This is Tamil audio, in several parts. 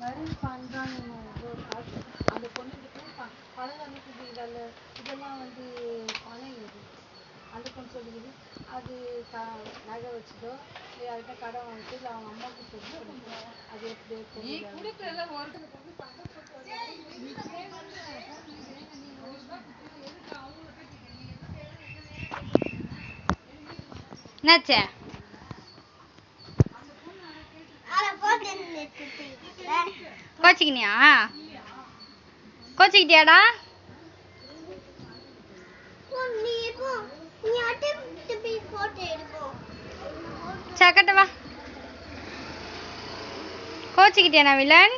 மாதிரி பண்ணுறாங்க. அந்த பொண்ணுக்கிட்ட பழகாமக்கு இதெல்லாம் வந்து பணம் இது அந்த பொண்ணு சொல்லிக்குது. அது நகை வச்சுதோ இல்லை யார்கிட்ட கடன் வாங்கிட்டு இல்லை அவங்க அம்மாவுக்கு சொல்லி அது எப்படி என்னாச்சு? கோச்சிக்கினியா? கோச்சிக்கிட்டியாடா? சக்கட்ட வா. கோச்சிக்கிட்டியா நவிலன்?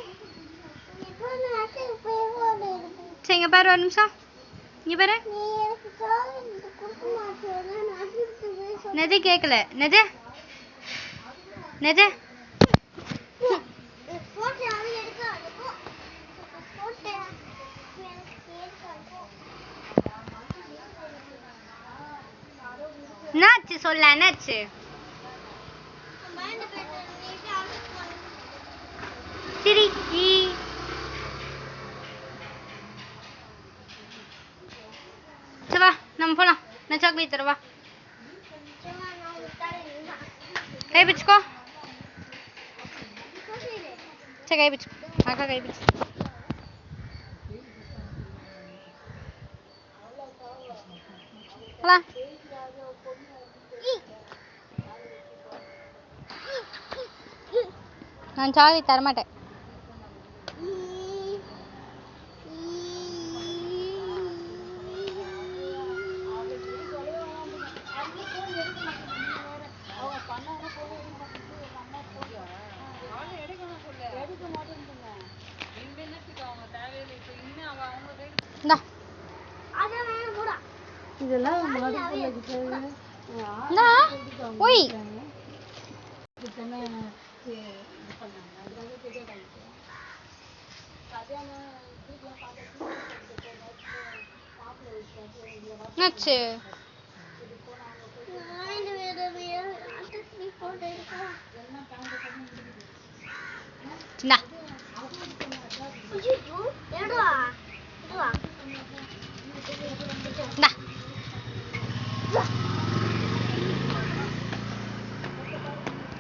சரி இங்க பாரு ஒரு நிமிஷம். இங்க பாரு. நெஜ கேட்கல. நெஜ நெஜ என்னாச்சு சொல்ல? என்னாச்சு? சரி வா நம்ம போலாம். நான் சாக்லேட் தரவா? கை பிடிச்சுக்கோ. சரி கை பிடிச்சுக்கோ. அக்கா கை பிடிச்சு. நான் சாக்லேட் தரமாட்டேன். இதெல்லாம் என்னாச்சு? இந்தா